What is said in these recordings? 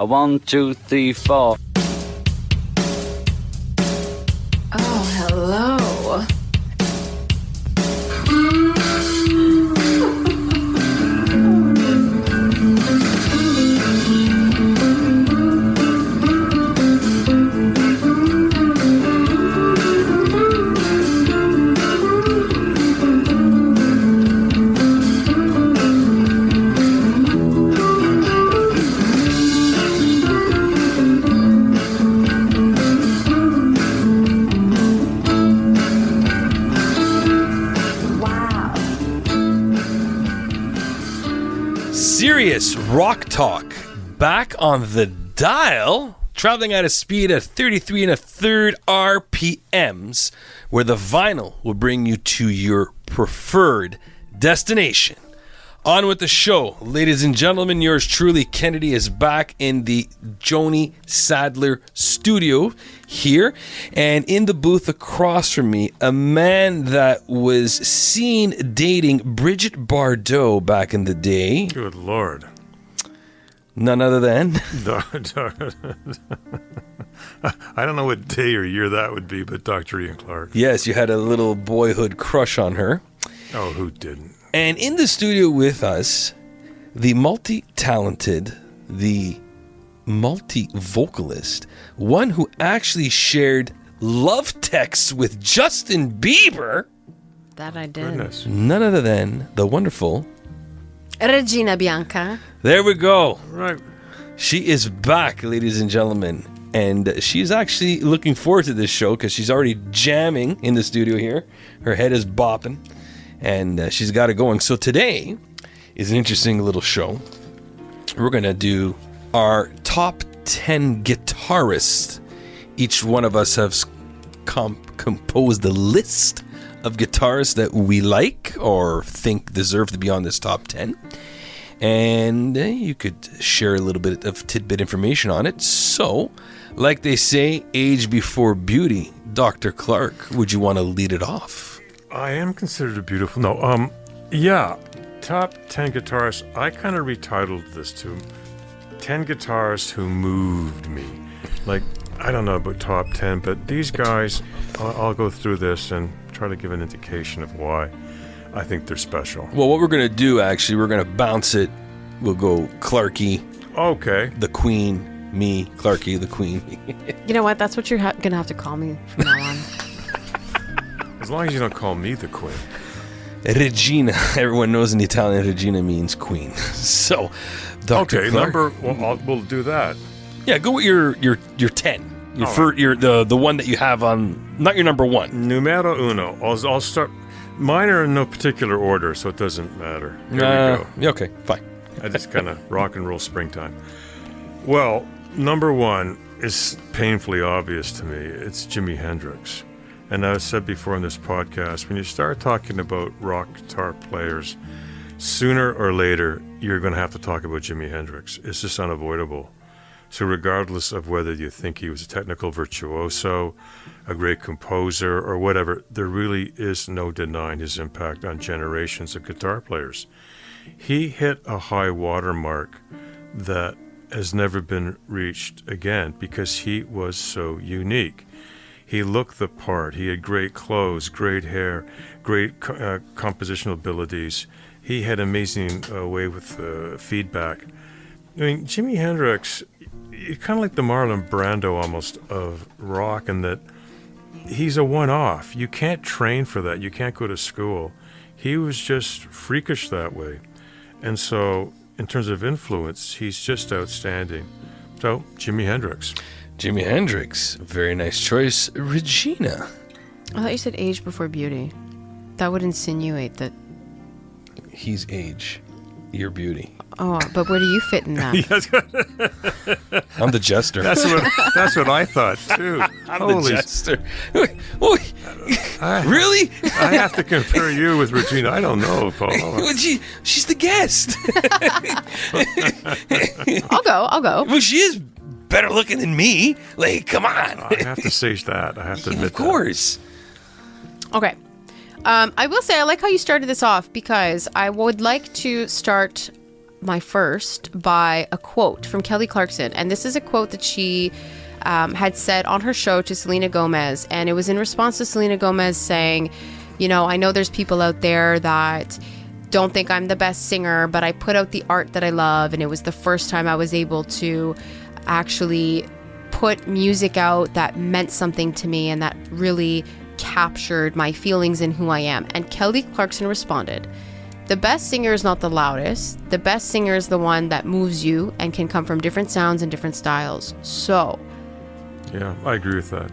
A 1, 2, 3, 4. Oh, hello. Serious rock talk back on the dial, traveling at a speed of 33 1/3 RPMs, where the vinyl will bring you to your preferred destination. On with the show, ladies and gentlemen. Yours truly, Kennedy, is back in the Joni Sadler studio here, and in the booth across from me, a man that was seen dating Bridget Bardot back in the day. Good Lord. None other than... I don't know what day or year that would be, but Dr. Ian Clark. Yes, you had a little boyhood crush on her. Oh, who didn't? And in the studio with us, the multi-talented, the multi-vocalist, one who actually shared love texts with Justin Bieber. That I did. Goodness. None other than the wonderful Regina Bianca. There we go. Right. She is back, ladies and gentlemen. And she's actually looking forward to this show because she's already jamming in the studio here. Her head is bopping. And she's got it going. So today is an interesting little show. We're going to do our top 10 guitarists. Each one of us has composed a list of guitarists that we like or think deserve to be on this top 10. And you could share a little bit of tidbit information on it. So, like they say, age before beauty. Dr. Clark, would you want to lead it off? I am considered a beautiful... No, yeah. Top 10 guitarists. I kind of retitled this to 10 guitarists who moved me. Like, I don't know about top 10, but these guys, I'll go through this and try to give an indication of why I think they're special. Well, what we're going to do, actually, we're going to bounce it. We'll go Clarky. Okay. The Queen. Me, Clarky, the Queen. You know what? That's what you're going to have to call me from now on. As long as you don't call me the Queen. Regina. Everyone knows in Italian Regina means queen. So, Dr. Okay, Clark. We'll do that. Yeah, go with your 10. The one that you have on, not your number one. Numero uno. I'll start. Mine are in no particular order, so it doesn't matter. Here we go. Okay, fine. I just kind of rock and roll springtime. Well, number one is painfully obvious to me. It's Jimi Hendrix. And I've said before in this podcast, when you start talking about rock guitar players, sooner or later, you're going to have to talk about Jimi Hendrix. It's just unavoidable. So regardless of whether you think he was a technical virtuoso, a great composer, or whatever, there really is no denying his impact on generations of guitar players. He hit a high watermark that has never been reached again because he was so unique. He looked the part. He had great clothes, great hair, great compositional abilities. He had amazing way with feedback. I mean, Jimi Hendrix, kind of like the Marlon Brando almost of rock, in that he's a one-off. You can't train for that. You can't go to school. He was just freakish that way. And so, in terms of influence, he's just outstanding. So, Jimi Hendrix. Jimi Hendrix. Very nice choice. Regina. I thought you said age before beauty. That would insinuate that... He's age. You're beauty. Oh, but where do you fit in that? I'm the jester. That's what I thought, too. I'm the jester. Really? I have to compare you with Regina. I don't know, Paul. She's the guest. I'll go. Well, she is better looking than me. Like, come on. I have to say that. I have to admit that. Of course. Okay. I will say I like how you started this off because I would like to start my first by a quote from Kelly Clarkson. And this is a quote that she had said on her show to Selena Gomez. And it was in response to Selena Gomez saying, you know, I know there's people out there that don't think I'm the best singer, but I put out the art that I love. And it was the first time I was able to actually put music out that meant something to me and that really captured my feelings and who I am. And Kelly Clarkson responded, the best singer is not the loudest. The best singer is the one that moves you and can come from different sounds and different styles. So Yeah, I agree with that.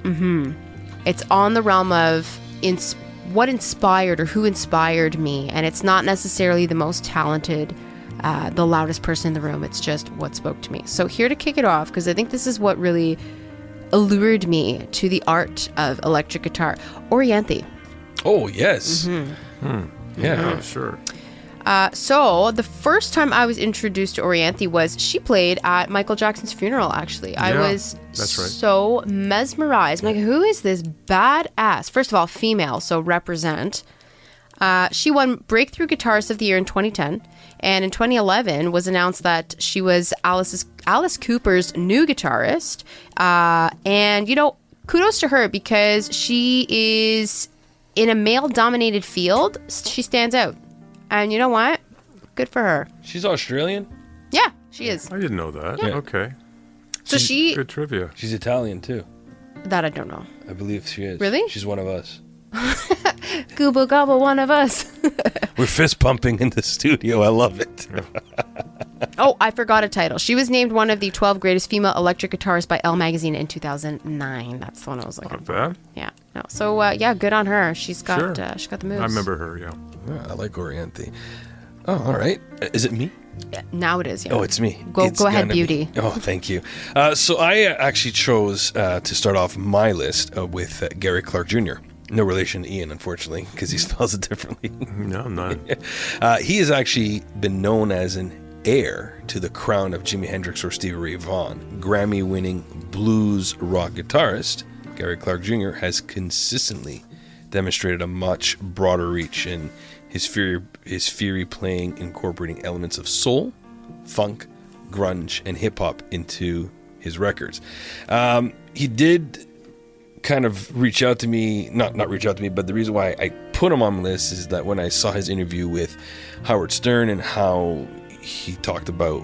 it's on the realm of what inspired or who inspired me. And it's not necessarily the most talented, the loudest person in the room. It's just what spoke to me. So here to kick it off, because I think this is what really allured me to the art of electric guitar, Orianthi. Oh, yes. Yeah, sure. So the first time I was introduced to Orianthi was she played at Michael Jackson's funeral, actually. I Yeah, was that's right. so mesmerized. I'm like, who is this badass? First of all, female, so represent. She won Breakthrough Guitarist of the Year in 2010. And in 2011 was announced that she was Alice Cooper's new guitarist. And, you know, kudos to her because she is in a male-dominated field. She stands out. And you know what? Good for her. She's Australian. Yeah, she is. I didn't know that. Yeah. Okay. So she... Good trivia. She's Italian, too. That I don't know. I believe she is. Really? She's one of us. Gobble gobble, one of us. We're fist pumping in the studio. I love it. Oh, I forgot a title. She was named one of the 12 greatest female electric guitarists by Elle magazine in 2009. That's the one I was looking Not for. bad. Yeah. No. So yeah, good on her. She's got Sure. she got the moves. I remember her, yeah. I like Orianthi. Oh, all right. Is it me? Yeah, now it is. Yeah. Oh, it's me. Go It's ahead, gonna be- beauty. Oh, thank you. So I actually chose to start off my list with Gary Clark Jr. No relation to Ian, unfortunately, because he spells it differently. No, none. He has actually been known as an heir to the crown of Jimi Hendrix or Stevie Ray Vaughan. Grammy-winning blues rock guitarist Gary Clark Jr. has consistently demonstrated a much broader reach in his fury playing, incorporating elements of soul, funk, grunge, and hip-hop into his records. He did kind of reach out to me, not reach out to me, but the reason why I put him on the list is that when I saw his interview with Howard Stern and how he talked about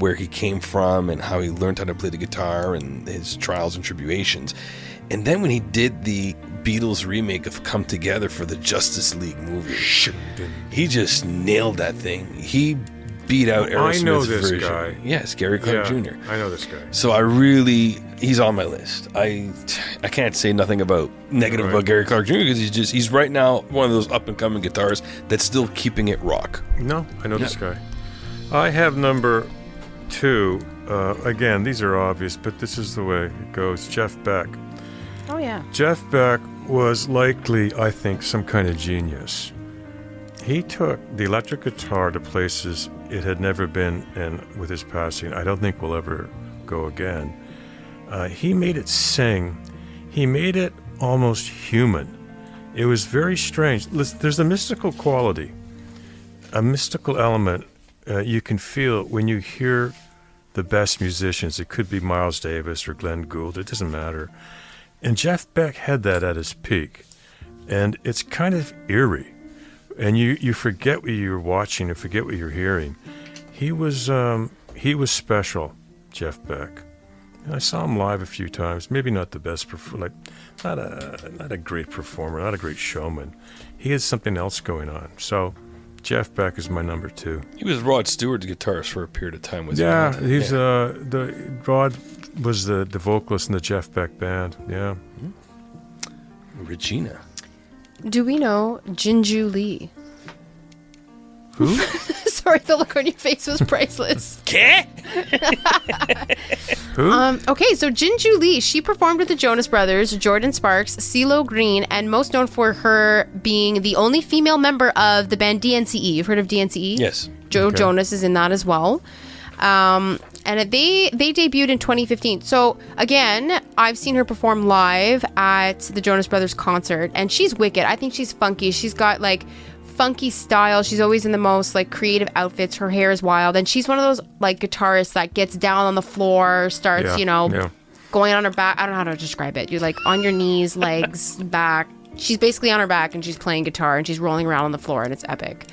where he came from and how he learned how to play the guitar and his trials and tribulations. And then when he did the Beatles remake of Come Together for the Justice League movie, he just nailed that thing. He beat out Aerosmith's I know this version. guy. Yes, Gary Clark Yeah, Jr. I know this guy. So he's on my list. I can't say nothing about negative Right. about Gary Clark Jr. because he's right now one of those up and coming guitarists that's still keeping it rock. No, I know this guy. I have number 2. Again, these are obvious, but this is the way it goes. Jeff Beck. Oh yeah. Jeff Beck was likely, I think, some kind of genius. He took the electric guitar to places it had never been, and with his passing, I don't think will ever go again. He made it sing. He made it almost human. It was very strange. Listen, there's a mystical quality, a mystical element you can feel when you hear the best musicians. It could be Miles Davis or Glenn Gould. It doesn't matter. And Jeff Beck had that at his peak. And it's kind of eerie. And you forget what you're watching and forget what you're hearing. He was special, Jeff Beck. And I saw him live a few times. Maybe not the best, not a great performer, not a great showman. He had something else going on. So Jeff Beck is my number 2. He was Rod Stewart's guitarist for a period of time. Was Yeah, he? he's Rod was the vocalist in the Jeff Beck band. Yeah. Regina. Do we know Jinju Lee? Who? Sorry, the look on your face was priceless. Who? Okay, so Jinju Lee, she performed with the Jonas Brothers, Jordan Sparks, CeeLo Green, and most known for her being the only female member of the band DNCE. You've heard of DNCE? Yes. Joe Okay. Jonas is in that as well. And they debuted in 2015. So again, I've seen her perform live at the Jonas Brothers concert, and she's wicked. I think she's funky. She's got like funky style. She's always in the most like creative outfits. Her hair is wild, and she's one of those like guitarists that gets down on the floor, starts going on her back. I don't know how to describe it. You're like on your knees, legs, back. She's basically on her back, and she's playing guitar, and she's rolling around on the floor, and it's epic.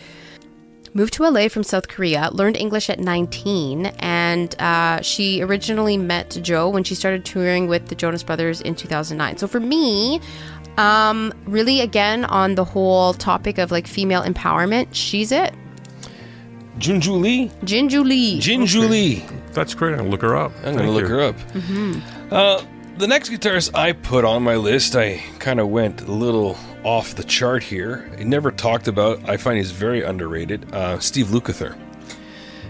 Moved to LA from South Korea, learned English at 19, and she originally met Joe when she started touring with the Jonas Brothers in 2009. So for me, really, again, on the whole topic of like female empowerment, she's it. Junju Lee? Jinju Lee. Jinju Lee. That's great. I'm going to look her up. I'm going to look her up. The next guitarist I put on my list, I kind of went a little off the chart here. I never talked about, I find he's very underrated, Steve Lukather.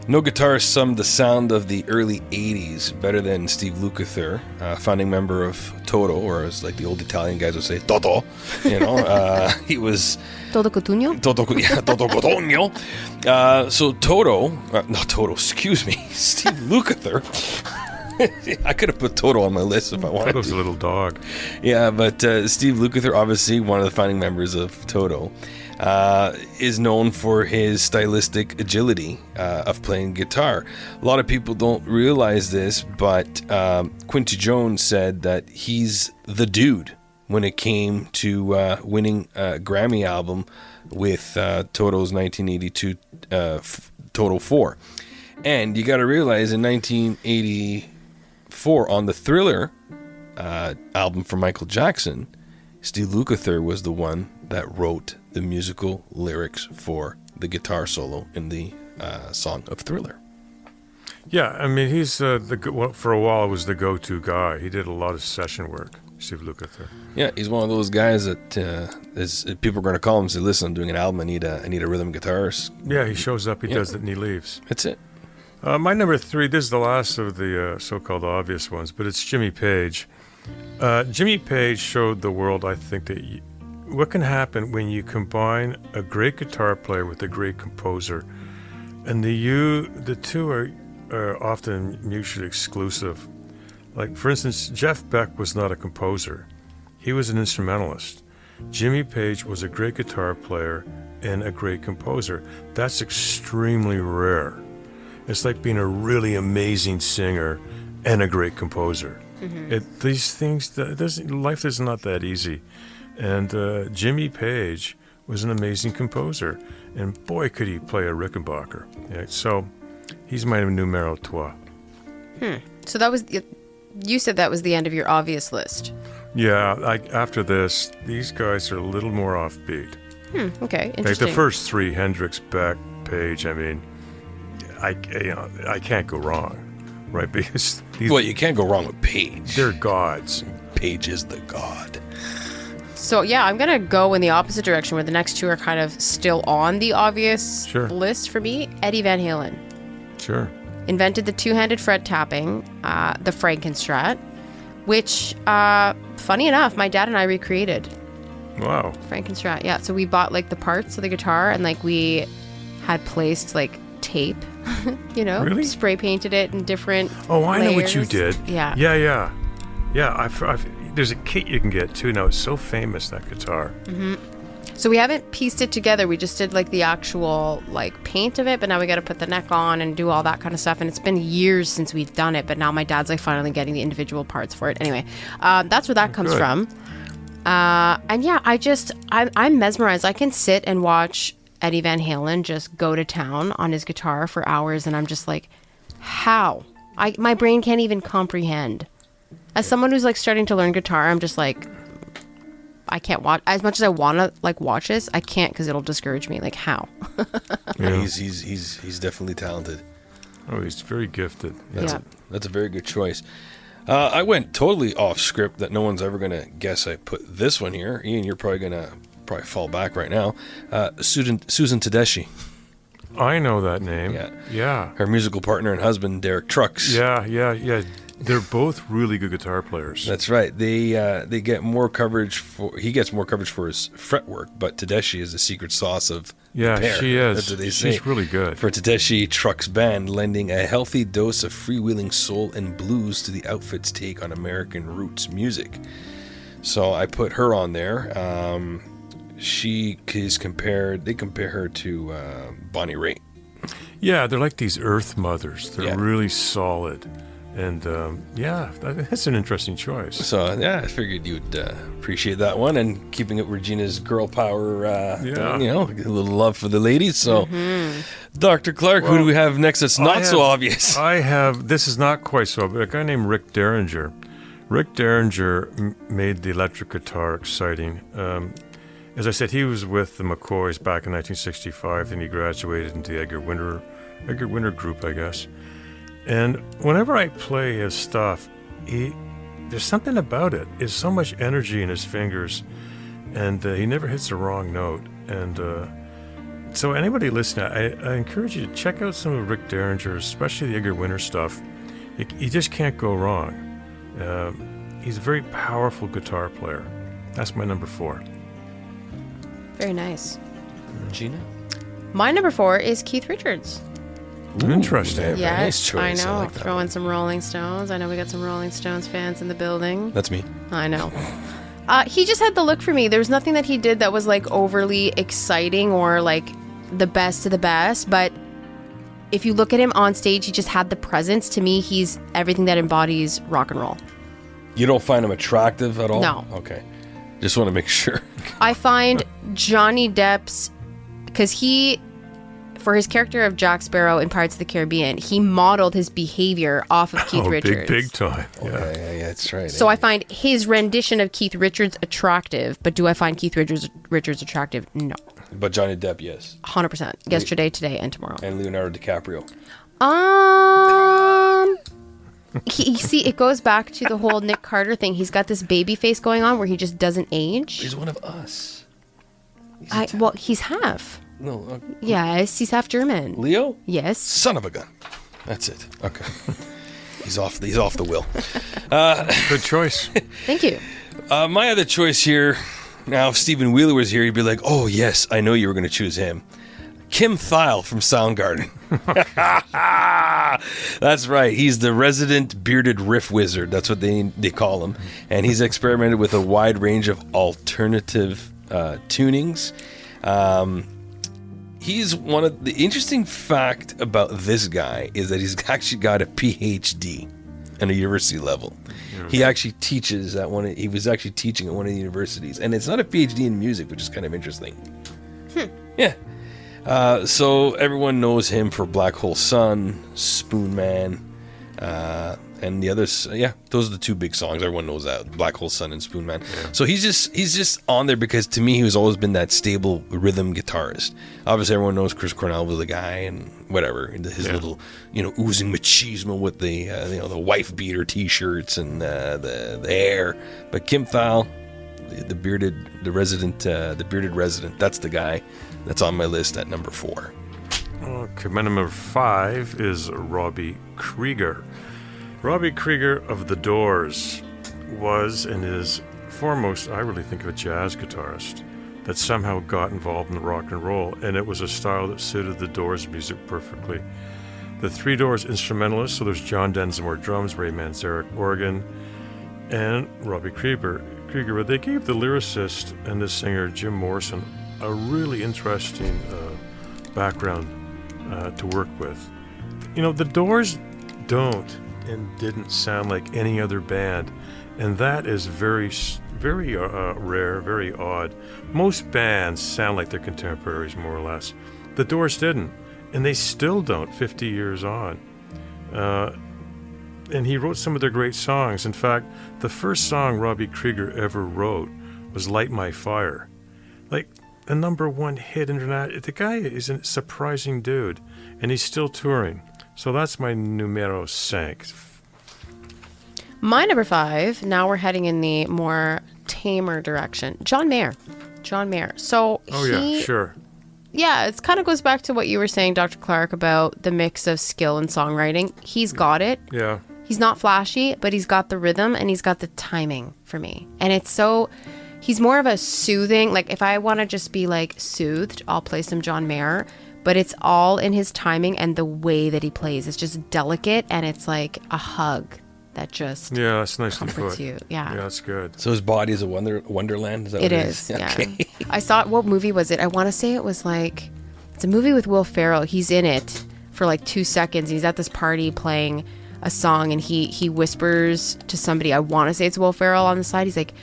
No guitarist summed the sound of the early 80s better than Steve Lukather, founding member of Toto, or as like the old Italian guys would say, Toto. You know, he was... Toto Cotugno? Toto Cotugno. So Toto, not Toto, excuse me, Steve Lukather. I could have put Toto on my list if I wanted Toto's to. a little dog. Yeah, but Steve Lukather, obviously one of the founding members of Toto, is known for his stylistic agility of playing guitar. A lot of people don't realize this, but Quincy Jones said that he's the dude when it came to winning a Grammy album with Toto's 1982 Toto 4. And you got to realize in 1984 on the Thriller album from Michael Jackson, Steve Lukather was the one that wrote the musical lyrics for the guitar solo in the song of Thriller. Yeah, I mean, he's for a while was the go-to guy. He did a lot of session work, Steve Lukather. Yeah, he's one of those guys that people are going to call him and say, listen, I'm doing an album, I need a rhythm guitarist. Yeah, he shows up, he does it, and he leaves. That's it. My number 3, this is the last of the so-called obvious ones, but it's Jimmy Page. Jimmy Page showed the world, I think, that what can happen when you combine a great guitar player with a great composer, and the two are often mutually exclusive. Like, for instance, Jeff Beck was not a composer. He was an instrumentalist. Jimmy Page was a great guitar player and a great composer. That's extremely rare. It's like being a really amazing singer and a great composer. Mm-hmm. These things, life is not that easy. And Jimmy Page was an amazing composer. And boy, could he play a Rickenbacker. Yeah, so he's my numero 2. So that was, you said that was the end of your obvious list. Yeah, after this, these guys are a little more offbeat. Okay, interesting. Like the first 3, Hendrix, Beck, Page, I mean, I can't go wrong, right? Because you can't go wrong with Page. They're gods. Page is the god. So yeah, I'm gonna go in the opposite direction where the next 2 are kind of still on the obvious list for me. Eddie Van Halen. Sure. Invented the 2-handed fret tapping, the Frankenstrat, which, funny enough, my dad and I recreated. Wow. Frankenstrat, yeah. So we bought like the parts of the guitar, and like we had placed like tape, really? Spray painted it in different I know what layers. you did. Yeah. Yeah, there's a kit you can get too now. It's so famous, that guitar. Mm-hmm. So we haven't pieced it together. We just did like the actual like paint of it, but now we got to put the neck on and do all that kind of stuff. And it's been years since we've done it, but now my dad's like finally getting the individual parts for it. Anyway, that's where that comes from. And yeah, I'm mesmerized. I can sit and watch Eddie Van Halen just go to town on his guitar for hours, and I'm just like, how? My brain can't even comprehend. As someone who's like starting to learn guitar, I'm just like, I can't watch as much as I want to like watch this. I can't because it'll discourage me. Like, how? Yeah, he's definitely talented. Oh, he's very gifted. That's a very good choice. I went totally off script that no one's ever gonna guess I put this one here. Ian, you're probably gonna fall back right now. Susan Tedeschi. I know that name. Yeah. Her musical partner and husband, Derek Trucks. Yeah. They're both really good guitar players. That's right. They get more coverage he gets more coverage for his fret work, but Tedeschi is the secret sauce of the pair. She is. That's what they say. She's really good. For Tedeschi, Trucks band lending a healthy dose of freewheeling soul and blues to the outfit's take on American roots music. So I put her on there. They compare her to Bonnie Raitt. Yeah, they're like these earth mothers. They're really solid. And that's an interesting choice. So, I figured you'd appreciate that one, and keeping it Regina's girl power, thing, a little love for the ladies. So, Dr. Clark, who do we have next that's not so obvious? This is not quite so obvious, a guy named Rick Derringer. Rick Derringer made the electric guitar exciting. As I said, he was with the McCoys back in 1965, and he graduated into the Edgar Winter group, I guess. And whenever I play his stuff, there's something about it. There's so much energy in his fingers, and he never hits the wrong note. And so anybody listening, I encourage you to check out some of Rick Derringer's, especially the Edgar Winter stuff. You just can't go wrong. He's a very powerful guitar player. That's my number 4. Very nice. Regina? My number 4 is Keith Richards. Ooh, interesting. Yes, nice choice. I know. like Throw in some Rolling Stones. I know we got some Rolling Stones fans in the building. That's me. I know. He just had the look for me. There was nothing that he did that was like overly exciting or like the best of the best. But if you look at him on stage, he just had the presence. To me, he's everything that embodies rock and roll. You don't find him attractive at all? No. Okay. Just want to make sure. I find Johnny Depp's, because for his character of Jack Sparrow in Pirates of the Caribbean, he modeled his behavior off of Keith Richards. Big time. Yeah. Yeah, that's right. So I find his rendition of Keith Richards attractive, but do I find Keith Richards attractive? No. But Johnny Depp, yes. 100%. Yesterday, today, and tomorrow. And Leonardo DiCaprio. See, it goes back to the whole Nick Carter thing. He's got this baby face going on where he just doesn't age. He's one of us. He's half. No. Yes, he's half German. Leo? Yes. Son of a gun. That's it. Okay. He's off the wheel. Good choice. Thank you. My other choice here, now if Stephen Wheeler was here, he'd be like, oh, yes, I know you were going to choose him. Kim Thile from Soundgarden. That's right. He's the resident bearded riff wizard. That's what they call him. And he's experimented with a wide range of alternative tunings. He's one of the interesting fact about this guy is that he's actually got a PhD at a university level. He actually teaches at he was actually teaching at one of the universities, and it's not a PhD in music, which is kind of interesting. Yeah. So everyone knows him for Black Hole Sun, Spoon Man, and the others. Those are the two big songs. Everyone knows that, Black Hole Sun and Spoon Man. Yeah. So he's just on there because to me he's always been that stable rhythm guitarist. Obviously everyone knows Chris Cornell was the guy and whatever, his little oozing machismo with the the wife beater T-shirts and the hair. But Kim Thile, the bearded resident, that's the guy. That's on my list at number 4. Okay, my number 5 is Robbie Krieger. Robbie Krieger of The Doors was and is foremost, I really think, of a jazz guitarist that somehow got involved in rock and roll, and it was a style that suited The Doors music perfectly. The Three Doors instrumentalists, so there's John Densmore drums, Ray Manzarek organ, and Robbie Krieger. But they gave the lyricist and the singer Jim Morrison a really interesting background to work with. The Doors don't and didn't sound like any other band, and that is very, very rare, very odd. Most bands sound like their contemporaries, more or less. The Doors didn't, and they still don't 50 years on. And he wrote some of their great songs. In fact, the first song Robbie Krieger ever wrote was Light My Fire. Like, a number 1 hit international. The guy is a surprising dude, and he's still touring. So that's my numero 5. My number 5, now we're heading in the more tamer direction. John Mayer. So sure. Yeah, it kind of goes back to what you were saying, Dr. Clark, about the mix of skill and songwriting. He's got it. Yeah. He's not flashy, but he's got the rhythm and he's got the timing for me. And it's so... He's more of a soothing, like if I want to just be like soothed, I'll play some John Mayer, but it's all in his timing and the way that he plays. It's just delicate and it's like a hug. that just Yeah, that's nicely comforts put. you. Yeah. Yeah, that's good. So his body is a wonderland? Is that It what is, yeah. Okay. I saw it. What movie was it? I want to say it was like, it's a movie with Will Ferrell. He's in it for like 2 seconds. He's at this party playing a song, and he whispers to somebody, I want to say it's Will Ferrell, on the side. He's like,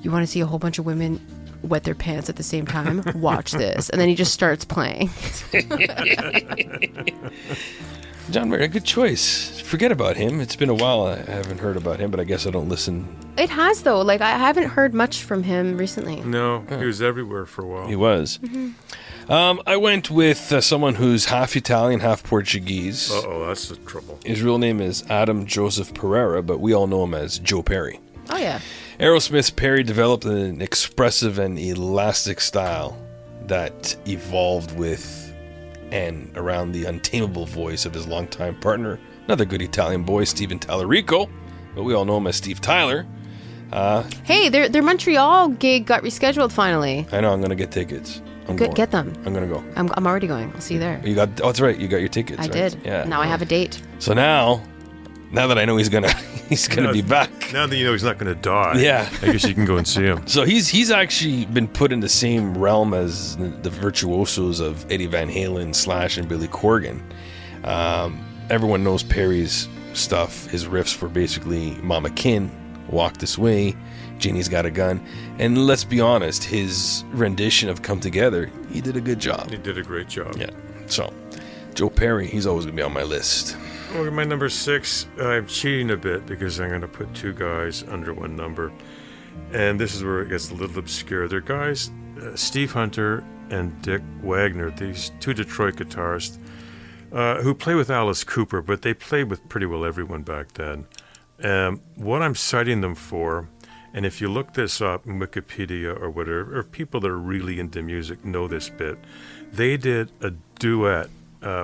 you want to see a whole bunch of women wet their pants at the same time? Watch this. And then he just starts playing. John Mayer, a good choice. Forget about him. It's been a while. I haven't heard about him, but I guess I don't listen. It has, though. Like, I haven't heard much from him recently. No, he was everywhere for a while. He was. I went with someone who's half Italian, half Portuguese. Uh-oh, that's the trouble. His real name is Adam Joseph Pereira, but we all know him as Joe Perry. Oh, yeah. Aerosmith's Perry developed an expressive and elastic style that evolved with and around the untamable voice of his longtime partner, another good Italian boy, Steven Tallarico, but we all know him as Steve Tyler. Hey, their Montreal gig got rescheduled finally. I know, I'm going to get tickets. Get them. I'm going to go. I'm already going. I'll see you there. That's right, you got your tickets, I right? did. Yeah. Now I have a date. So now that I know he's gonna be back. Now that you know he's not going to die, Yeah. I guess you can go and see him. So he's actually been put in the same realm as the virtuosos of Eddie Van Halen, Slash, and Billy Corgan. Everyone knows Perry's stuff. His riffs were basically Mama Kin, Walk This Way, Janie's Got a Gun, and let's be honest, his rendition of Come Together, he did a good job. He did a great job. Yeah. So Joe Perry, he's always gonna be on my list. Well, my number 6, I'm cheating a bit because I'm going to put 2 guys under one number. And this is where it gets a little obscure. They're guys, Steve Hunter and Dick Wagner, these 2 Detroit guitarists who play with Alice Cooper, but they played with pretty well everyone back then. What I'm citing them for, and if you look this up in Wikipedia or whatever, or people that are really into music know this bit, they did a duet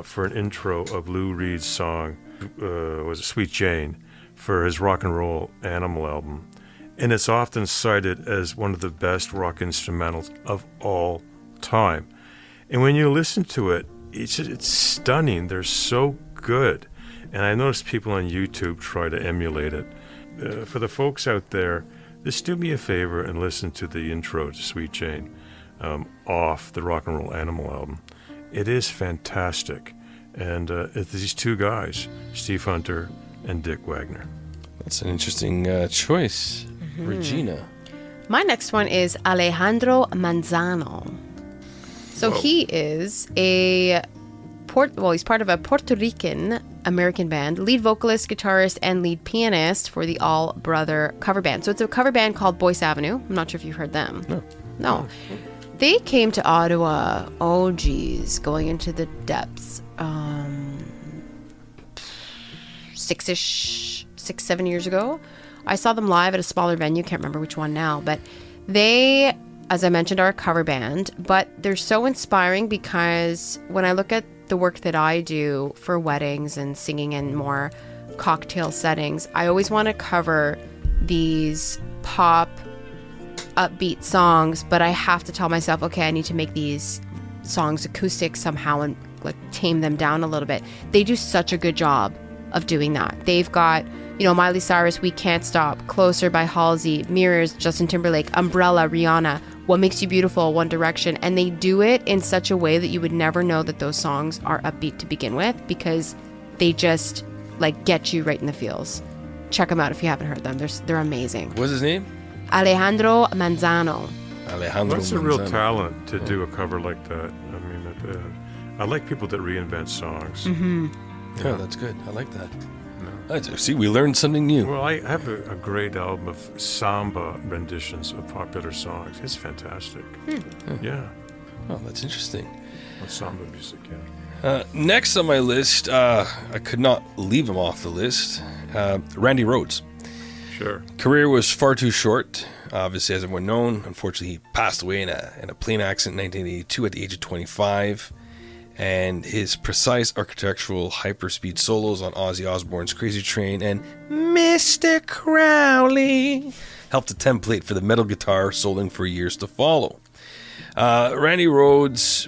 for an intro of Lou Reed's song, was it Sweet Jane, for his Rock and Roll Animal album. And it's often cited as one of the best rock instrumentals of all time. And when you listen to it, it's stunning. They're so good. And I noticed people on YouTube try to emulate it. For the folks out there, just do me a favor and listen to the intro to Sweet Jane off the Rock and Roll Animal album. It is fantastic. And it's these 2 guys, Steve Hunter and Dick Wagner. That's an interesting choice. Regina. My next one is Alejandro Manzano. So he is he's part of a Puerto Rican American band, lead vocalist, guitarist, and lead pianist for the All Brother cover band. So it's a cover band called Boyce Avenue. I'm not sure if you've heard them. No. They came to Ottawa, going into the depths, 6-7 years ago. I saw them live at a smaller venue, can't remember which one now, but they, as I mentioned, are a cover band, but they're so inspiring because when I look at the work that I do for weddings and singing in more cocktail settings, I always want to cover these pop upbeat songs, but I have to tell myself, okay, I need to make these songs acoustic somehow and like tame them down a little bit. They do such a good job of doing that. They've got, Miley Cyrus, We Can't Stop, Closer by Halsey, Mirrors, Justin Timberlake, Umbrella, Rihanna, What Makes You Beautiful, One Direction, and they do it in such a way that you would never know that those songs are upbeat to begin with because they just like get you right in the feels. Check them out if you haven't heard them. They're amazing. What's his name? Alejandro Manzano. That's a real talent to do a cover like that. I mean, I like people that reinvent songs. Yeah, that's good. I like that. See, we learned something new. Well, I have a great album of samba renditions of popular songs. It's fantastic. Yeah. Oh, that's interesting. Well, samba music, yeah. Next on my list, I could not leave him off the list, Randy Rhoads. Sure. Career was far too short. Obviously, as everyone known, unfortunately, he passed away in a plane accident in 1982 at the age of 25. And his precise architectural hyperspeed solos on Ozzy Osbourne's Crazy Train and Mr. Crowley helped a template for the metal guitar soloing for years to follow. Randy Rhoads,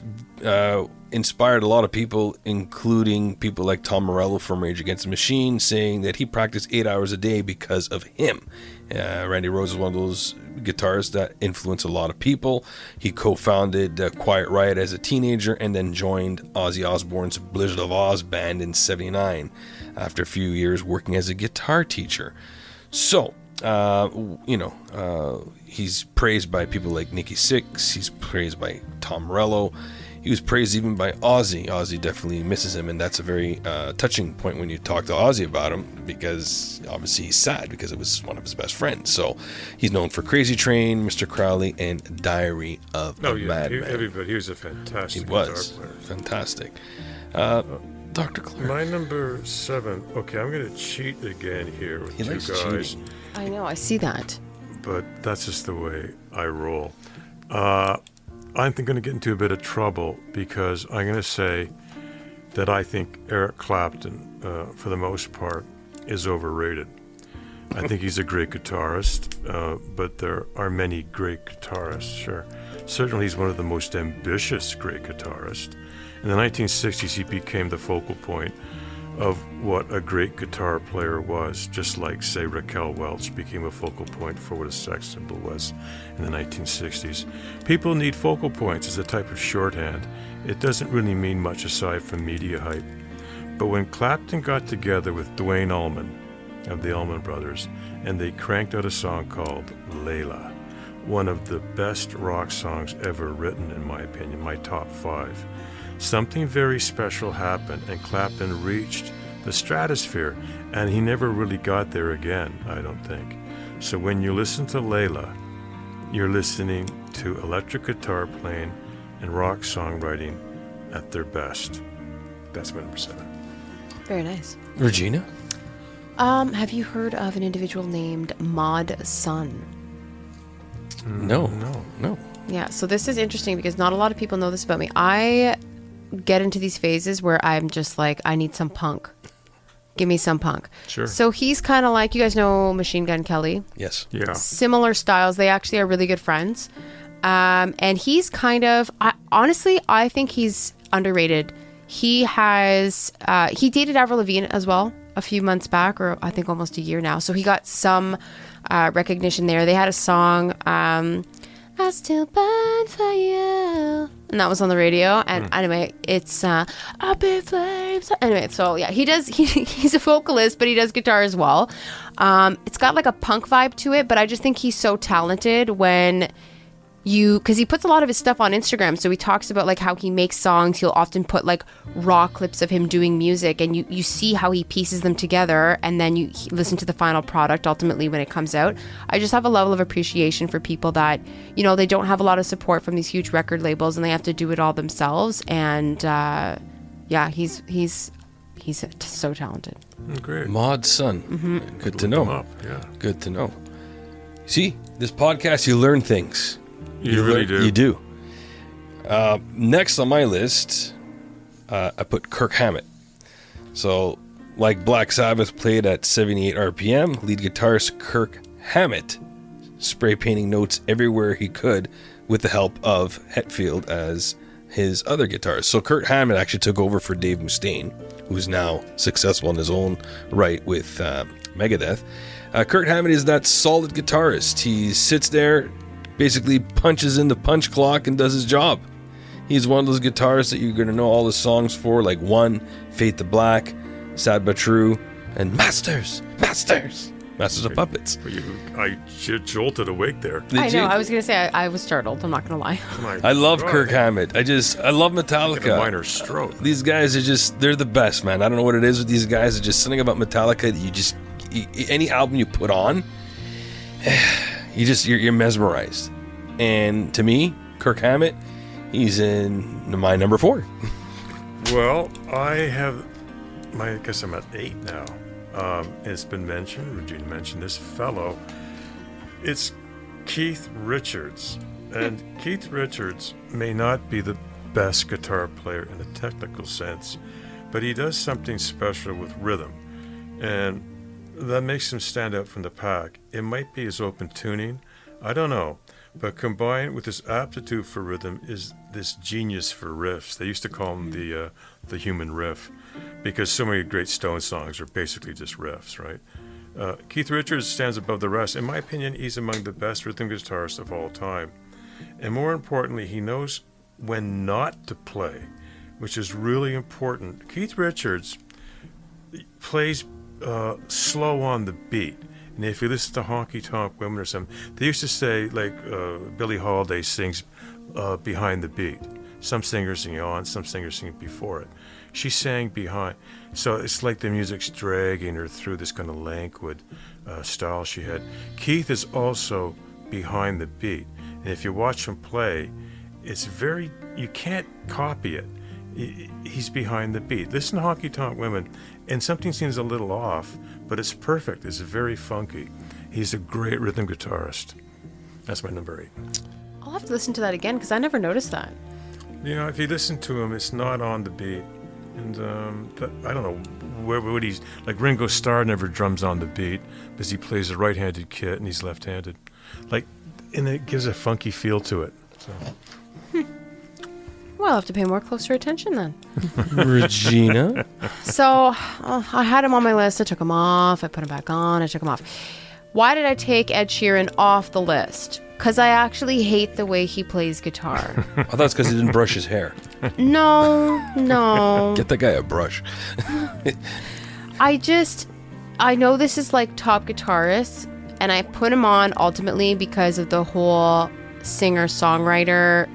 inspired a lot of people, including people like Tom Morello from Rage Against the Machine, saying that he practiced 8 hours a day because of him. Randy Rhoads is one of those guitarists that influenced a lot of people. He co-founded Quiet Riot as a teenager and then joined Ozzy Osbourne's Blizzard of Oz band in '79 after a few years working as a guitar teacher. So, he's praised by people like Nikki Sixx. He's praised by Tom Morello. He was praised even by Ozzy. Ozzy definitely misses him, and that's a very touching point when you talk to Ozzy about him, because obviously he's sad because it was one of his best friends. So he's known for Crazy Train, Mr. Crowley, and Diary of a Madman. Everybody, he was a fantastic He guitar was player. fantastic. Dr. Clark. My number 7. Okay, I'm going to cheat again here with He two likes guys. cheating. I know, I see that. But that's just the way I roll. I'm going to get into a bit of trouble because I'm going to say that I think Eric Clapton, for the most part, is overrated. I think he's a great guitarist, but there are many great guitarists, sure. Certainly he's one of the most ambitious great guitarists. In the 1960s, he became the focal point of what a great guitar player was, just like, say, Raquel Welch became a focal point for what a sex symbol was in the 1960s. People need focal points as a type of shorthand. It doesn't really mean much aside from media hype. But when Clapton got together with Duane Allman of the Allman Brothers, and they cranked out a song called Layla, one of the best rock songs ever written, in my opinion, my top 5. Something very special happened, and Clapton reached the stratosphere, and he never really got there again, I don't think. So when you listen to Layla, you're listening to electric guitar playing and rock songwriting at their best. That's my number 7. Very nice. Regina? Have you heard of an individual named Mod Sun? No. Yeah, so this is interesting because not a lot of people know this about me. I get into these phases where I'm just like, I need some punk. Give me some punk. Sure. So he's kind of like, you guys know Machine Gun Kelly? Yes. Yeah. Similar styles. They actually are really good friends. And he's kind of, honestly, I think he's underrated. He dated Avril Lavigne as well a few months back, or I think almost a year now. So he got some recognition there. They had a song, I Still Burn For You. And that was on the radio. And anyway, it's Up in Flames. Anyway, so yeah, he's a vocalist, but he does guitar as well. It's got like a punk vibe to it, but I just think he's so talented when because he puts a lot of his stuff on Instagram. So he talks about like how he makes songs. He'll often put like raw clips of him doing music, and you see how he pieces them together, and then you listen to the final product ultimately when it comes out. I just have a level of appreciation for people that, they don't have a lot of support from these huge record labels and they have to do it all themselves. And yeah, he's so talented. Great. Mod Sun. Mm-hmm. Good to Look him know. up, yeah. Good to know. See, this podcast, you learn things. You really do. You do. Next on my list, I put Kirk Hammett. So, like Black Sabbath played at 78 RPM, lead guitarist Kirk Hammett spray painting notes everywhere he could with the help of Hetfield as his other guitarist. So Kirk Hammett actually took over for Dave Mustaine, who's now successful in his own right with Megadeth. Kirk Hammett is that solid guitarist. He sits there, basically punches in the punch clock and does his job. He's one of those guitarists that you're going to know all the songs for, like One, Fade to Black, Sad But True, and Masters of Puppets. I jolted awake there. I know. I was going to say I was startled. I'm not going to lie. I love Kirk Hammett. I love Like a Metallica. minor stroke. These guys are they're the best, man. I don't know what it is with these guys. It's just something about Metallica that any album you put on, you're mesmerized. And to me, Kirk Hammett, he's in my number 4. Well, I guess I'm at 8 now. It's been mentioned, Regina mentioned this fellow. It's Keith Richards. And Keith Richards may not be the best guitar player in a technical sense, but he does something special with rhythm. And that makes him stand out from the pack. It might be his open tuning. I don't know. but combined with this aptitude for rhythm is this genius for riffs. They used to call him the human riff, because so many great Stone songs are basically just riffs, right? Keith Richards stands above the rest. In my opinion, he's among the best rhythm guitarists of all time. And more importantly, he knows when not to play, which is really important. Keith Richards plays slow on the beat. And if you listen to Honky Tonk Women or something, they used to say, like Billie Holiday sings behind the beat. Some singers sing on, some singers sing before it. She sang behind. So it's like the music's dragging her through this kind of languid style she had. Keith is also behind the beat. And if you watch him play, it's very, you can't copy it. He's behind the beat. Listen to Honky Tonk Women, and something seems a little off, but it's perfect. It's very funky. He's a great rhythm guitarist. That's my number 8. I'll have to listen to that again because I never noticed that. You know, if you listen to him, it's not on the beat. And I don't know what he's like. Ringo Starr never drums on the beat because he plays a right-handed kit and he's left-handed. Like, and it gives a funky feel to it. So. Well, I'll have to pay more closer attention then. Regina? So I had him on my list. I took him off. I put him back on. I took him off. Why did I take Ed Sheeran off the list? Because I actually hate the way he plays guitar. I thought it's because he didn't brush his hair. No. Get that guy a brush. I know this is like top guitarists, and I put him on ultimately because of the whole singer-songwriter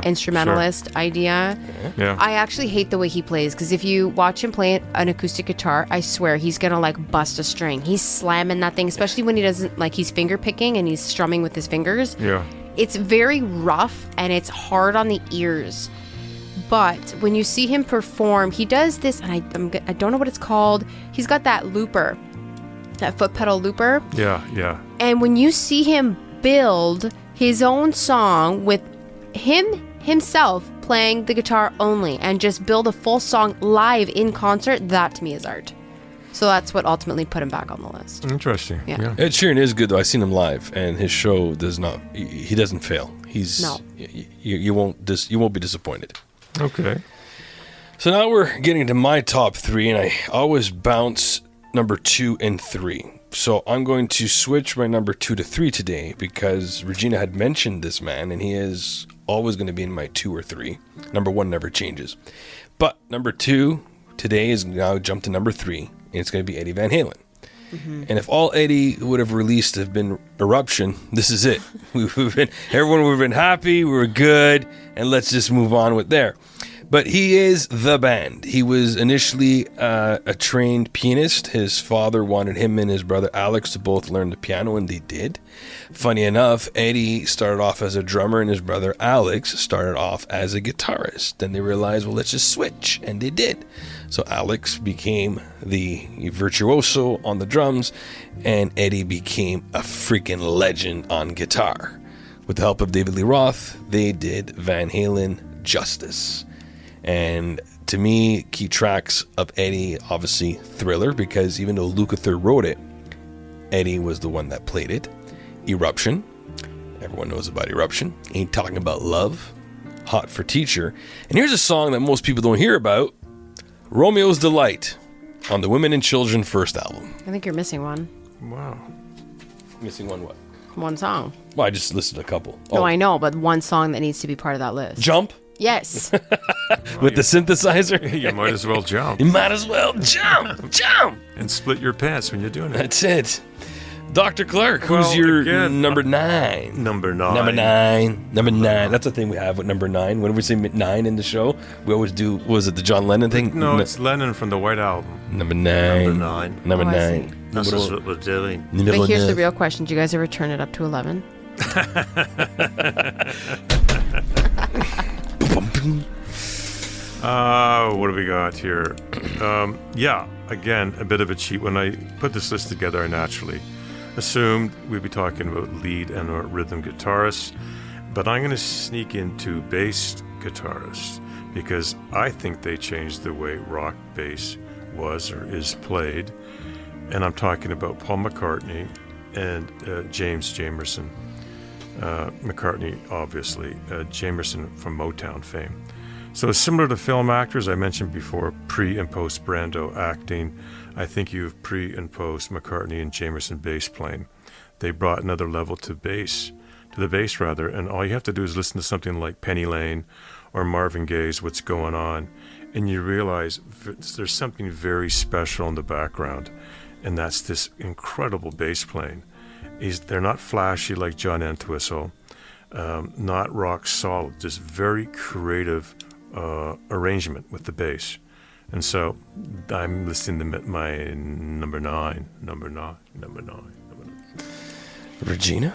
instrumentalist idea. Yeah. I actually hate the way he plays, because if you watch him play an acoustic guitar, I swear he's gonna like bust a string. He's slamming that thing, especially when he doesn't, like, he's finger picking and he's strumming with his fingers. Yeah. It's very rough and it's hard on the ears. But when you see him perform, he does this, and I don't know what it's called. He's got that looper, that foot pedal looper. Yeah. And when you see him build his own song with himself playing the guitar only and just build a full song live in concert, that to me is art. So that's what ultimately put him back on the list. Interesting. Yeah. Ed Sheeran is good, though. I've seen him live, and his show does not. He doesn't fail. No. You won't be disappointed. Okay. So now we're getting to my top 3, and I always bounce number 2 and 3. So I'm going to switch my number 2 to 3 today because Regina had mentioned this man, and he is always going to be in my 2 or 3. Number 1 never changes. But number 2 today is now jumped to number 3, and it's going to be Eddie Van Halen. Mm-hmm. And if all Eddie would have released have been Eruption, this is it. Everyone would have been happy, we were good, and let's just move on with there. But he is the band. He was initially a trained pianist. His father wanted him and his brother Alex to both learn the piano, and they did. Funny enough, Eddie started off as a drummer, and his brother Alex started off as a guitarist. Then they realized, well, let's just switch, and they did. So Alex became the virtuoso on the drums, and Eddie became a freaking legend on guitar. With the help of David Lee Roth, they did Van Halen justice. And to me, key tracks of Eddie, obviously Thriller, because even though Lukather wrote it, Eddie was the one that played it. Eruption, everyone knows about Eruption. Ain't Talking About Love, Hot for Teacher. And here's a song that most people don't hear about, Romeo's Delight, on the Women and Children first album. I think you're missing one. Wow. Missing one what? One song. Well, I just listed a couple. No, I know, but one song that needs to be part of that list. Jump? Yes. With the synthesizer? You might as well jump. You might as well jump! And split your pants when you're doing it. That's it. Dr. Clark, who's Well, your again, number 9? Number 9. Number 9. That's the thing we have with number 9. Whenever we say 9 in the show, we always do, was it the John Lennon thing? No, it's Lennon from the White Album. Number 9. Number 9. Number Oh, I 9. see. That's just what we're doing. But here's the real question. Do you guys ever turn it up to 11? What do we got here? Yeah, again, a bit of a cheat. When I put this list together, I naturally assumed we'd be talking about lead and or rhythm guitarists, but I'm going to sneak into bass guitarists because I think they changed the way rock bass was or is played, and I'm talking about Paul McCartney and James Jamerson. McCartney, obviously, Jamerson from Motown fame. So similar to film actors, I mentioned before, pre and post Brando acting. I think you have pre and post McCartney and Jamerson bass playing. They brought another level to the bass, and all you have to do is listen to something like Penny Lane or Marvin Gaye's What's Going On, and you realize there's something very special in the background, and that's this incredible bass playing. They're not flashy like John Entwistle, not rock solid, just very creative arrangement with the bass. And so I'm listening to my number nine. Regina?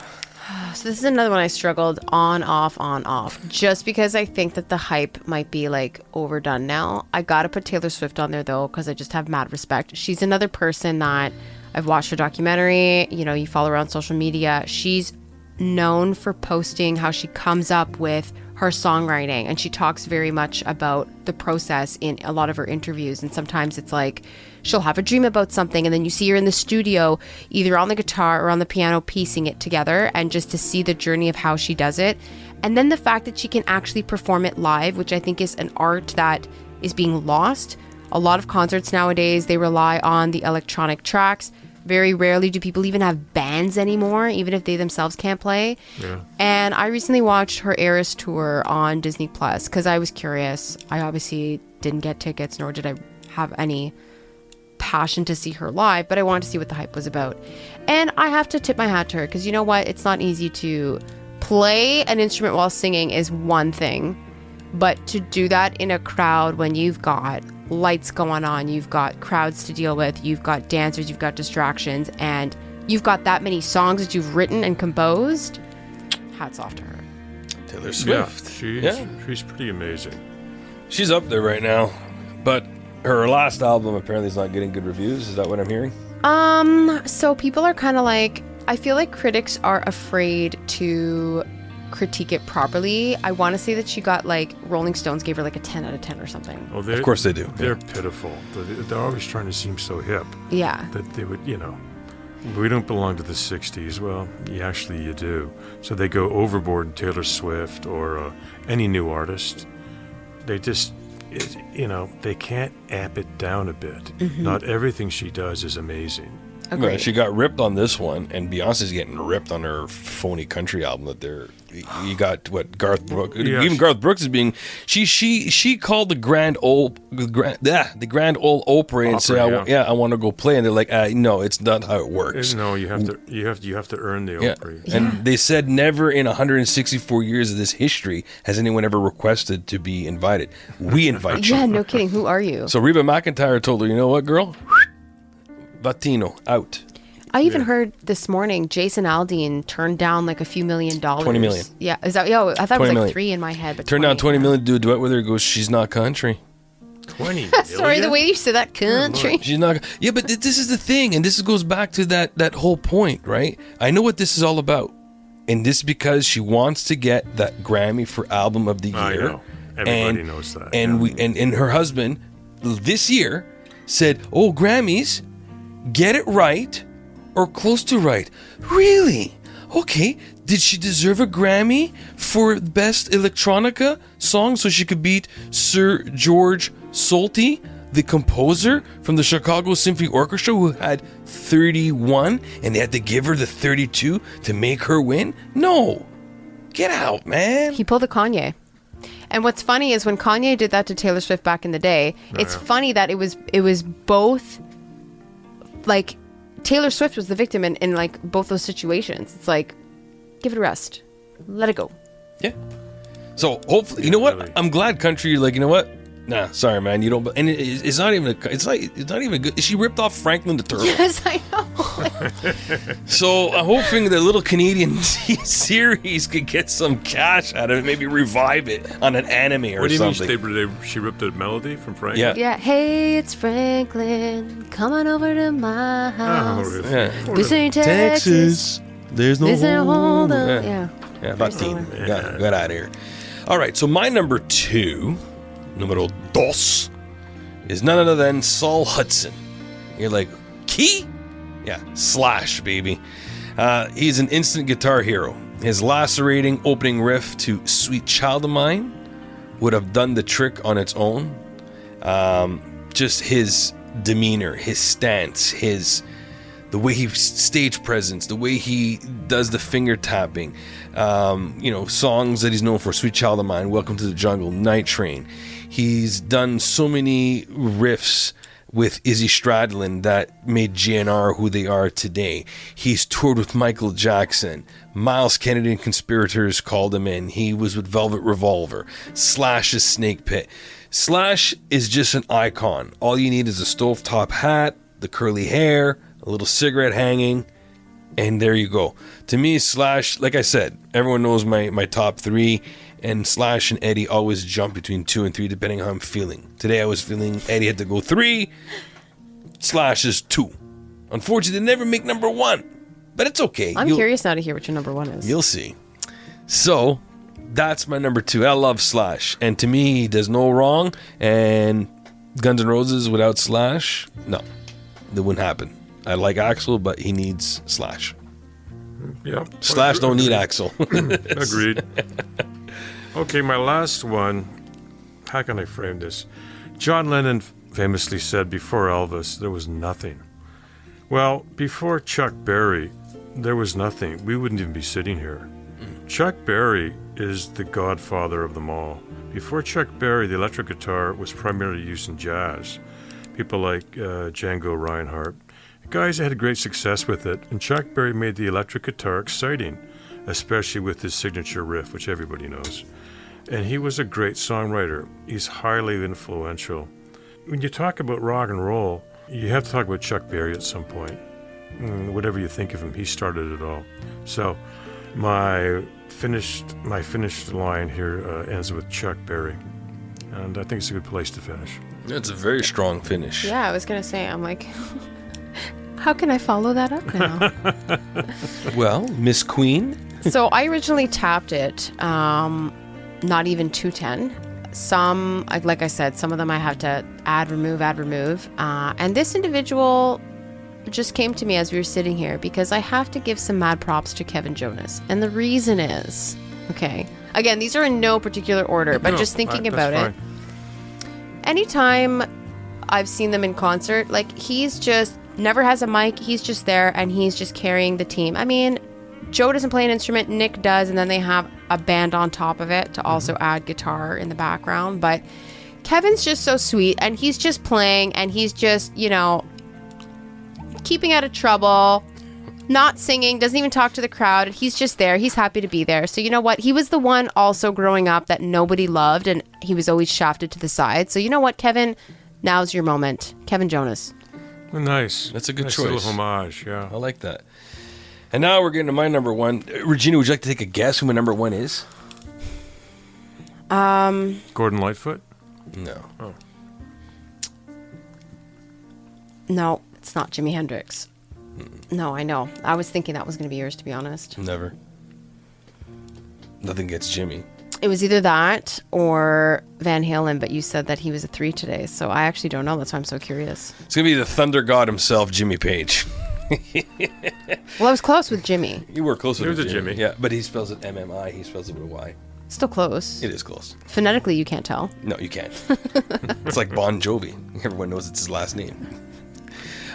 So this is another one I struggled on, off, just because I think that the hype might be like overdone now. I gotta put Taylor Swift on there though, because I just have mad respect. She's another person that I've watched her documentary. You know, you follow her on social media. She's known for posting how she comes up with her songwriting, and she talks very much about the process in a lot of her interviews. And sometimes it's like she'll have a dream about something, and then you see her in the studio either on the guitar or on the piano piecing it together, and just to see the journey of how she does it. And then the fact that she can actually perform it live, which I think is an art that is being lost. A lot of concerts nowadays, they rely on the electronic tracks. Very rarely do people even have bands anymore, even if they themselves can't play. Yeah. And I recently watched her Eras tour on Disney Plus because I was curious. I obviously didn't get tickets, nor did I have any passion to see her live, but I wanted to see what the hype was about. And I have to tip my hat to her because you know what? It's not easy to play an instrument while singing is one thing, but to do that in a crowd when you've got lights going on, you've got crowds to deal with, you've got dancers, you've got distractions, and you've got that many songs that you've written and composed, hats off to her. Taylor Swift. She's pretty amazing. She's up there right now, but her last album apparently is not getting good reviews. Is that what I'm hearing? So people are kind of like, I feel like critics are afraid to critique it properly. I want to say that she got like Rolling Stones gave her like a 10 out of 10 or something. Oh, of course they do. They're pitiful. They're always trying to seem so hip. Yeah. That they would, we don't belong to the 60s. Well, you do. So they go overboard in Taylor Swift or any new artist. They just, they can't amp it down a bit. Mm-hmm. Not everything she does is amazing. Agreed. Right, she got ripped on this one, and Beyonce's getting ripped on her phony country album. That you got what Garth Brooks. Yeah, even Garth Brooks is being. She called the Grand Ole Opry and said, I want to go play, and they're like, no, it's not how it works. No, you have to earn the Opry. Yeah. And they said never in 164 years of this history has anyone ever requested to be invited. We invite you. Yeah, no kidding. Who are you? So Reba McEntire told her, you know what, girl? Latino out. I even heard this morning Jason Aldean turned down like a few $1 million. 20 million. Yeah, is that? Yeah, I thought it was like million. 3 in my head, but turned down 20 million to do a duet with her. Goes, she's not country. 20 Sorry, the way you said that, country. She's not. Yeah, but this is the thing, and this goes back to that whole point, right? I know what this is all about, and this is because she wants to get that Grammy for Album of the Year. I know. Everybody knows that. And and her husband this year said, "Oh, Grammys, get it right or close to right." Really? Okay. Did she deserve a Grammy for Best Electronica Song so she could beat Sir George Solti, the composer from the Chicago Symphony Orchestra, who had 31, and they had to give her the 32 to make her win? No. Get out, man. He pulled a Kanye. And what's funny is when Kanye did that to Taylor Swift back in the day, it's funny that it was both, like, Taylor Swift was the victim in like both those situations. It's like, give it a rest, let it go. Yeah. So hopefully, you know what? Really. I'm glad country. Like, you know what? Nah, sorry, man. You don't. And it's not even. It's not even good. She ripped off Franklin the Turtle. Yes, I know. So I'm hoping the little Canadian series could get some cash out of it. Maybe revive it on an anime or what do you something. mean she ripped a melody from Franklin? Yeah. Yeah. Hey, it's Franklin. Come on over to my house. Oh, really? Yeah. This ain't Texas. There's no This ain't hold up. Yeah. Yeah. Yeah, Latino. Yeah, get out of here. All right, so my number 2, numero dos, is none other than Saul Hudson. You're like, Key? Yeah, Slash, baby. He's an instant guitar hero. His lacerating opening riff to Sweet Child of Mine would have done the trick on its own. Just his demeanor, his stance, the way he stage presence, the way he does the finger tapping, songs that he's known for, Sweet Child of Mine, Welcome to the Jungle, Night Train. He's done so many riffs with Izzy Stradlin that made GNR who they are today. He's toured with Michael Jackson. Miles Kennedy and Conspirators called him in. He was with Velvet Revolver. Slash's Snake Pit. Slash is just an icon. All you need is a stovetop hat, the curly hair, a little cigarette hanging, and there you go. To me, Slash, like I said, everyone knows my top three, and Slash and Eddie always jump between 2 and 3 depending on how I'm feeling. Today I was feeling Eddie had to go 3, Slash is 2. Unfortunately, they never make number 1, but it's okay. I'm curious now to hear what your number 1 is. You'll see. So, that's my number 2. I love Slash, and to me, he does no wrong, and Guns N' Roses without Slash, no, that wouldn't happen. I like Axl, but he needs Slash. Yeah. Slash don't need Axl. Agreed. Okay, my last one. How can I frame this? John Lennon famously said before Elvis, there was nothing. Well, before Chuck Berry, there was nothing. We wouldn't even be sitting here. Chuck Berry is the godfather of them all. Before Chuck Berry, the electric guitar was primarily used in jazz. People like Django Reinhardt. Guys had great success with it, and Chuck Berry made the electric guitar exciting, especially with his signature riff, which everybody knows. And he was a great songwriter. He's highly influential. When you talk about rock and roll, you have to talk about Chuck Berry at some point. Whatever you think of him, he started it all. So my finished line here ends with Chuck Berry, and I think it's a good place to finish. That's a very strong finish. Yeah, I was going to say, I'm like, how can I follow that up now? Well, Miss Queen. So I originally tapped it, not even 210. Some, like I said, some of them I have to add, remove. And this individual just came to me as we were sitting here because I have to give some mad props to Kevin Jonas. And the reason is, okay, again, these are in no particular order, but just thinking about it. Anytime I've seen them in concert, like he's just never has a mic. He's just there and he's just carrying the team. I mean, Joe doesn't play an instrument, Nick does, and then they have a band on top of it to also add guitar in the background. But Kevin's just so sweet, and he's just playing, and he's just, keeping out of trouble, not singing, doesn't even talk to the crowd. He's just there. He's happy to be there. So you know what? He was the one also growing up that nobody loved, and he was always shafted to the side. So you know what, Kevin? Now's your moment. Kevin Jonas. Nice. That's a good nice choice. Little homage, yeah. I like that. And now we're getting to my number 1. Regina, would you like to take a guess who my number 1 is? Gordon Lightfoot? No. Oh. No, it's not Jimi Hendrix. No, I know. I was thinking that was going to be yours, to be honest. Never. Nothing gets Jimmy. It was either that or Van Halen, but you said that he was a 3 today, so I actually don't know. That's why I'm so curious. It's going to be the Thunder God himself, Jimmy Page. Well, I was close with Jimmy. You were close with Jimmy. Yeah, but he spells it MMI. He spells it with a Y. Still close. It is close. Phonetically, you can't tell. No, you can't. It's like Bon Jovi. Everyone knows it's his last name.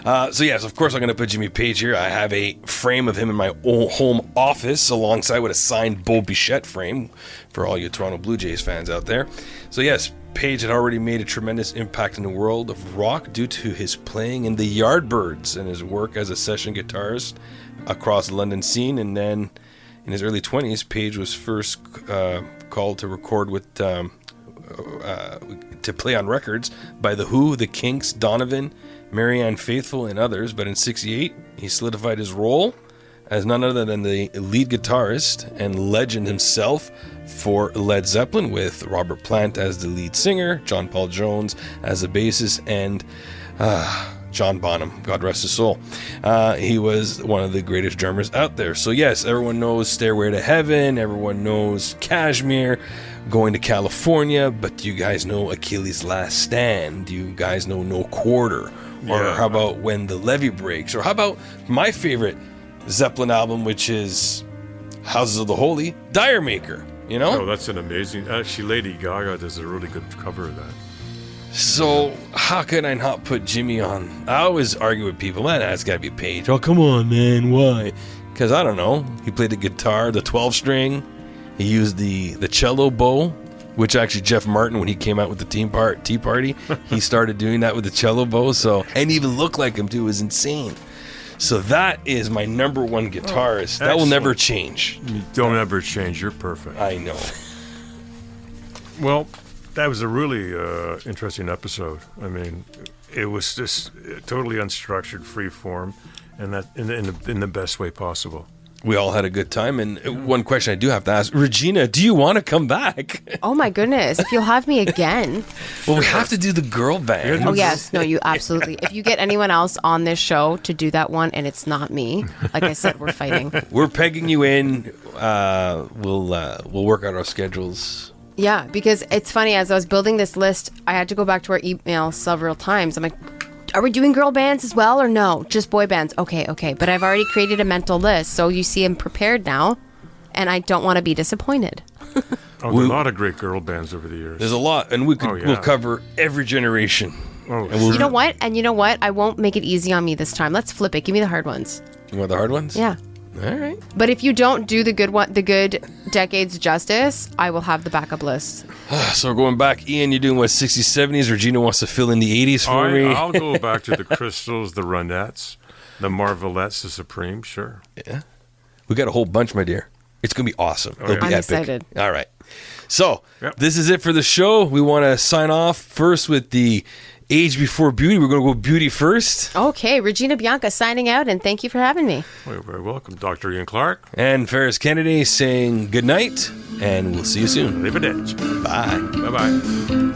So yes, of course I'm going to put Jimmy Page here. I have a frame of him in my home office alongside with a signed Bo Bichette frame for all you Toronto Blue Jays fans out there. So yes, Page had already made a tremendous impact in the world of rock due to his playing in the Yardbirds and his work as a session guitarist across the London scene. And then in his early 20s, Page was first called to record with to play on records by The Who, The Kinks, Donovan, Marianne Faithfull, and others. But in '68, he solidified his role as none other than the lead guitarist and legend himself for Led Zeppelin, with Robert Plant as the lead singer, John Paul Jones as the bassist, and John Bonham, God rest his soul. He was one of the greatest drummers out there. So yes, everyone knows Stairway to Heaven, everyone knows Kashmir, Going to California, but do you guys know Achilles' Last Stand? Do you guys know No Quarter? Or how about When the Levee Breaks? Or how about my favorite, Zeppelin album, which is Houses of the Holy, Dire Maker, you know? Oh, that's an amazing... Actually, Lady Gaga does a really good cover of that. So, how could I not put Jimmy on? I always argue with people, man, that's got to be Page. Oh, come on, man, why? Because, I don't know, he played the guitar, the 12-string, he used the cello bow, which actually Jeff Martin, when he came out with the Tea Party, he started doing that with the cello bow, so, and even looked like him, too, it was insane. So that is my number one guitarist. That will never change. You don't ever change, you're perfect. I know. Well, that was a really interesting episode. I mean, it was just totally unstructured, free form, and that in the best way possible. We all had a good time, and one question I do have to ask, Regina, do you want to come back? Oh my goodness, if you'll have me again. Well, we have to do the girl band. Oh yes, no, you absolutely. If you get anyone else on this show to do that one and it's not me, like I said, we're fighting. We're pegging you in. We'll work out our schedules. Yeah, because it's funny, as I was building this list, I had to go back to our email several times. I'm like, are we doing girl bands as well or no? Just boy bands. Okay. But I've already created a mental list. So you see I'm prepared now and I don't want to be disappointed. There are a lot of great girl bands over the years. There's a lot, and we'll cover every generation. Oh, You know what? I won't make it easy on me this time. Let's flip it. Give me the hard ones. You want the hard ones? Yeah. All right. But if you don't do the good decades justice, I will have the backup list. So we're going back. Ian, you're doing what, 60s, 70s? Regina wants to fill in the 80s for me. I'll go back to the Crystals, the Ronettes, the Marvelettes, the Supremes, sure. Yeah. We got a whole bunch, my dear. It's going to be awesome. It'll be I'm epic. excited. All right. So, Yep. This is it for the show. We want to sign off first with the Age Before Beauty. We're going to go beauty first. Okay, Regina Bianca signing out, and thank you for having me. Well, you're very welcome. Dr. Ian Clark. And Ferris Kennedy saying good night, and we'll see you soon. Arrivederci. Bye. Bye-bye.